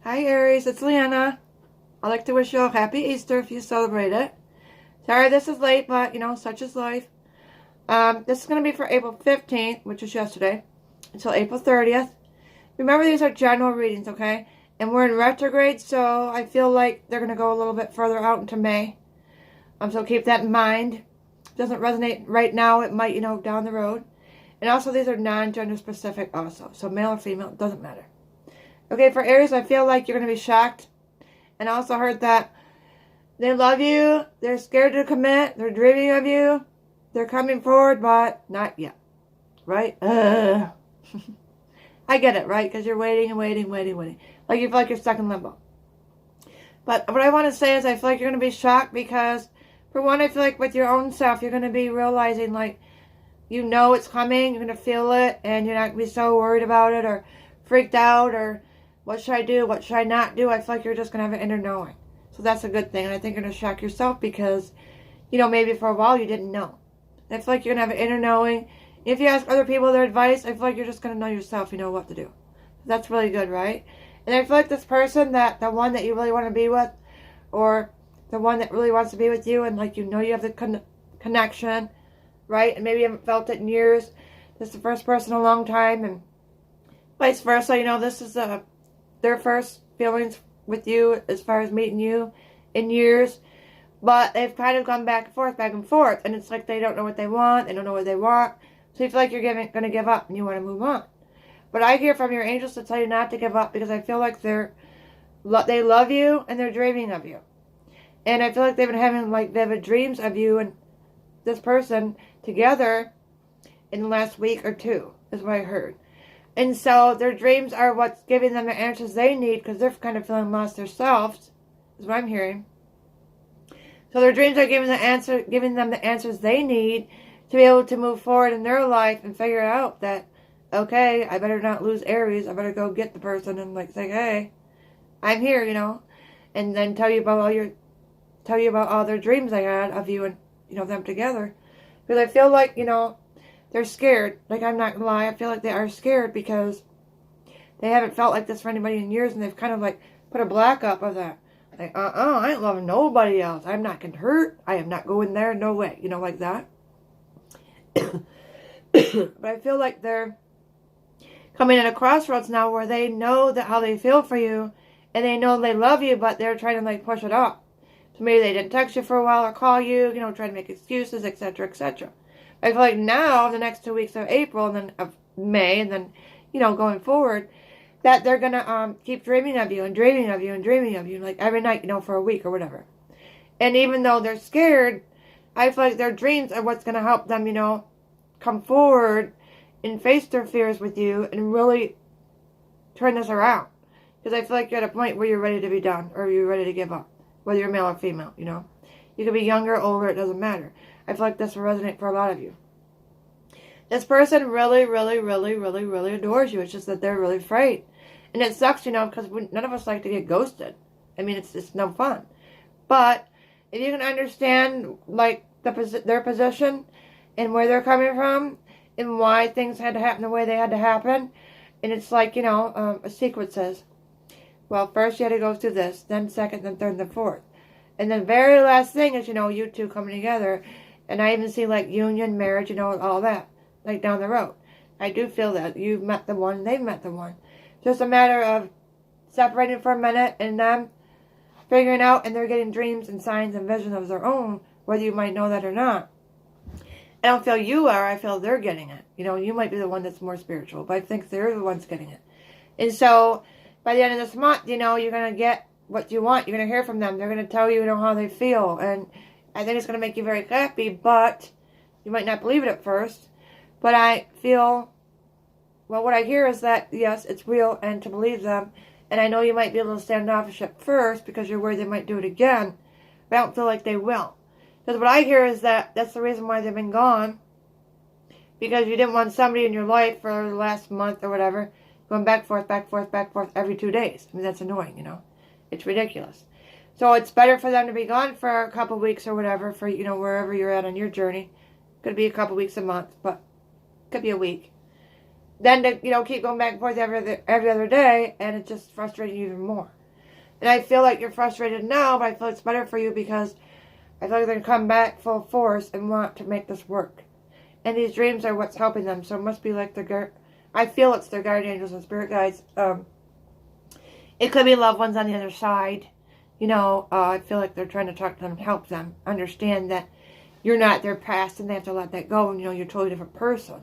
Hi Aries, it's Leanna. I'd like to wish you a happy Easter if you celebrate it. Sorry this is late, but such is life. This is going to be for April 15th, which is yesterday, until April 30th. Remember, these are general readings, okay? And we're in retrograde, so I feel like they're going to go a little bit further out into May. So keep that in mind. If it doesn't resonate right now, it might, down the road. And also, these are non-gender specific also. So male or female, it doesn't matter. Okay, for Aries, I feel like you're going to be shocked. And I also heard that they love you, they're scared to commit, they're dreaming of you, they're coming forward, but not yet. Right? I get it, right? Because you're waiting and waiting. Like you feel like you're stuck in limbo. But what I want to say is I feel like you're going to be shocked because, for one, I feel like with your own self, you're going to be realizing, like, it's coming, you're going to feel it, and you're not going to be so worried about it or freaked out or what should I do? What should I not do? I feel like you're just going to have an inner knowing. So that's a good thing. And I think you're going to shock yourself because, maybe for a while you didn't know. I feel like you're going to have an inner knowing. If you ask other people their advice, I feel like you're just going to know yourself, what to do. That's really good, right? And I feel like this person, the one that you really want to be with, or the one that really wants to be with you, and like you have the connection, right? And maybe you haven't felt it in years. This is the first person in a long time, and vice versa. This is their first feelings with you as far as meeting you in years. But they've kind of gone back and forth. And it's like they don't know what they want. They don't know what they want. So you feel like you're going to give up and you want to move on. But I hear from your angels to tell you not to give up because I feel like they love you and they're dreaming of you. And I feel like they've been having like vivid dreams of you and this person together in the last week or two, is what I heard. And so their dreams are what's giving them the answers they need because they're kind of feeling lost themselves, is what I'm hearing. So their dreams are giving them the answers they need to be able to move forward in their life and figure out that, okay, I better not lose Aries. I better go get the person and like say, hey, I'm here, and then tell you about all their dreams they had of you and them together. Because I feel like they're scared. Like, I'm not going to lie. I feel like they are scared because they haven't felt like this for anybody in years. And they've kind of like put a black up of that. Like, I ain't loving nobody else. I'm not getting hurt. I am not going there. No way. Like that. But I feel like they're coming at a crossroads now where they know that how they feel for you. And they know they love you, but they're trying to like push it off. So maybe they didn't text you for a while or call you, trying to make excuses, etc., etc. I feel like now, the next 2 weeks of April and then of May and then, going forward, that they're going to keep dreaming of you and dreaming of you and dreaming of you, like every night, for a week or whatever. And even though they're scared, I feel like their dreams are what's going to help them, come forward and face their fears with you and really turn this around. Because I feel like you're at a point where you're ready to be done or you're ready to give up, whether you're male or female, You could be younger or older, it doesn't matter. I feel like this will resonate for a lot of you. This person really, really, really, really, really adores you. It's just that they're really afraid. And it sucks, because none of us like to get ghosted. I mean, it's no fun. But if you can understand, like, their position and where they're coming from and why things had to happen the way they had to happen, and it's like, a sequence says, well, first you had to go through this, then second, then third, then fourth. And the very last thing is, you two coming together. And I even see, like, union, marriage, all that, like, down the road. I do feel that. You've met the one, they've met the one. Just a matter of separating for a minute and them figuring out, and they're getting dreams and signs and visions of their own, whether you might know that or not. I don't feel you are. I feel they're getting it. You might be the one that's more spiritual, but I think they're the ones getting it. And so, by the end of this month, you're going to get what you want. You're going to hear from them. They're going to tell you, how they feel. And I think it's going to make you very happy, but you might not believe it at first. But I feel, well, what I hear is that, yes, it's real and to believe them. And I know you might be a little standoffish at first because you're worried they might do it again. But I don't feel like they will. Because what I hear is that that's the reason why they've been gone. Because you didn't want somebody in your life for the last month or whatever going back, forth every 2 days. I mean, that's annoying, It's ridiculous. So it's better for them to be gone for a couple weeks or whatever, for, wherever you're at on your journey. Could be a couple weeks, a month, but could be a week. Then to, keep going back and forth every other day, and it's just frustrating you even more. And I feel like you're frustrated now, but I feel it's better for you because I feel like they're going to come back full force and want to make this work. And these dreams are what's helping them. So it must be like I feel it's their guardian angels and spirit guides. It could be loved ones on the other side. I feel like they're trying to talk to them and help them understand that you're not their past and they have to let that go and, you're a totally different person.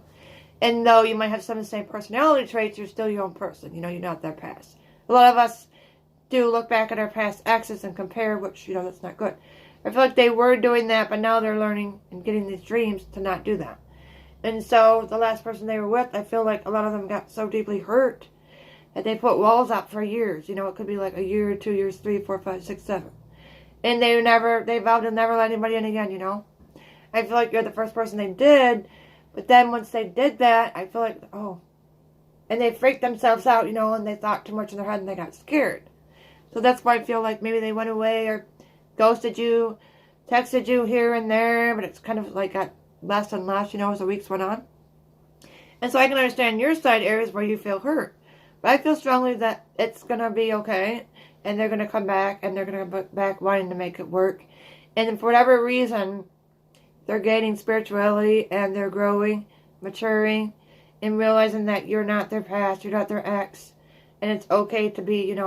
And though you might have some of the same personality traits, you're still your own person. You're not their past. A lot of us do look back at our past exes and compare, which, that's not good. I feel like they were doing that, but now they're learning and getting these dreams to not do that. And so the last person they were with, I feel like a lot of them got so deeply hurt that they put walls up for years. It could be like a year, 2 years, 3, 4, 5, 6, 7. And they vowed to never let anybody in again, I feel like you're the first person they did, but then once they did that, I feel like, and they freaked themselves out, and they thought too much in their head and they got scared. So that's why I feel like maybe they went away or ghosted you, texted you here and there, but it's kind of like got less and less, as the weeks went on. And so I can understand your side, Aries, where you feel hurt. But I feel strongly that it's going to be okay, and they're going to come back, and they're going to come back wanting to make it work. And then for whatever reason, they're gaining spirituality, and they're growing, maturing, and realizing that you're not their past, you're not their ex, and it's okay to be,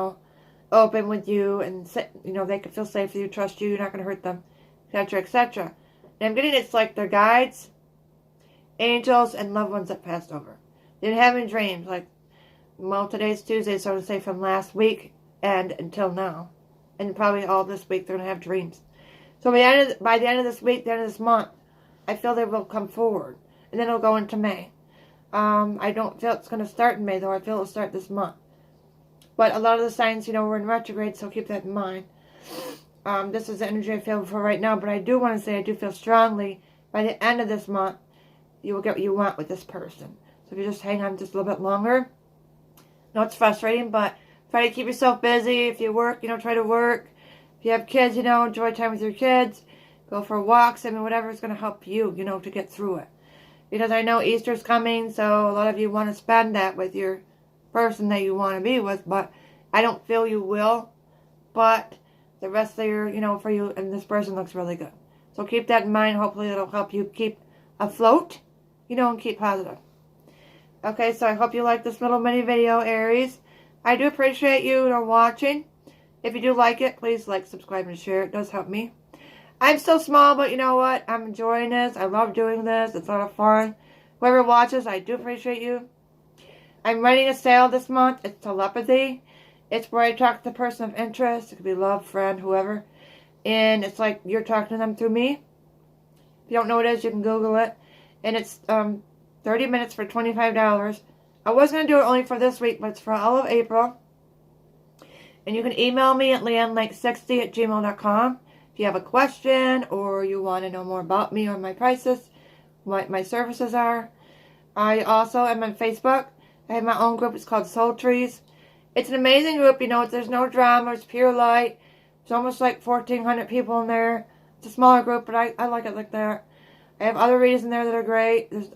open with you, and they can feel safe with you, trust you, you're not going to hurt them, etc., etc. And I'm getting it's like their guides, angels, and loved ones that passed over. They're having dreams, like, today's Tuesday, so to say, from last week and until now, and probably all this week, they're going to have dreams. So by the end of this week, the end of this month, I feel they will come forward, and then it'll go into May. I don't feel it's going to start in May, though. I feel it'll start this month. But a lot of the signs, we're in retrograde, so keep that in mind. This is the energy I feel for right now, but I do want to say I do feel strongly by the end of this month, you will get what you want with this person. So if you just hang on just a little bit longer, I know it's frustrating, but try to keep yourself busy. If you work, try to work. If you have kids, enjoy time with your kids. Go for walks. Whatever is going to help you, to get through it. Because I know Easter's coming, so a lot of you want to spend that with your person that you want to be with, but I don't feel you will. But the rest of the year, for you and this person looks really good. So keep that in mind. Hopefully it'll help you keep afloat, and keep positive. Okay, so I hope you like this little mini video, Aries. I do appreciate you watching. If you do like it, please like, subscribe, and share. It does help me. I'm still small, but you know what? I'm enjoying this. I love doing this. It's a lot of fun. Whoever watches, I do appreciate you. I'm running a sale this month. It's telepathy. It's where I talk to the person of interest. It could be love, friend, whoever. And it's like you're talking to them through me. If you don't know what it is, you can Google it. And it's 30 minutes for $25. I was going to do it only for this week, but it's for all of April. And you can email me at leannelake60@gmail.com if you have a question or you want to know more about me or my prices, what my services are. I also am on Facebook. I have my own group. It's called Soul Trees. It's an amazing group. There's no drama. It's pure light. It's almost like 1,400 people in there. It's a smaller group, but I like it like that. I have other readers in there that are great. There's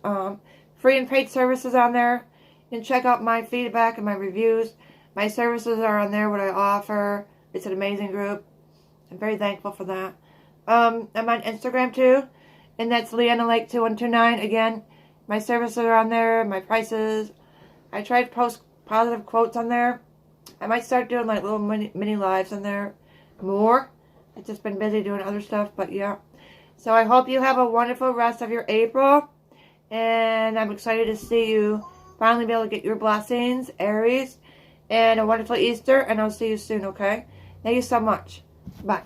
free and paid services on there. You can check out my feedback and my reviews. My services are on there, what I offer. It's an amazing group. I'm very thankful for that. I'm on Instagram too, and that's LeannaLake2129. Again, my services are on there, my prices. I try to post positive quotes on there. I might start doing like little mini lives on there more. I've just been busy doing other stuff, but yeah. So I hope you have a wonderful rest of your April, and I'm excited to see you finally be able to get your blessings, Aries, and a wonderful Easter, and I'll see you soon, okay? Thank you so much. Bye.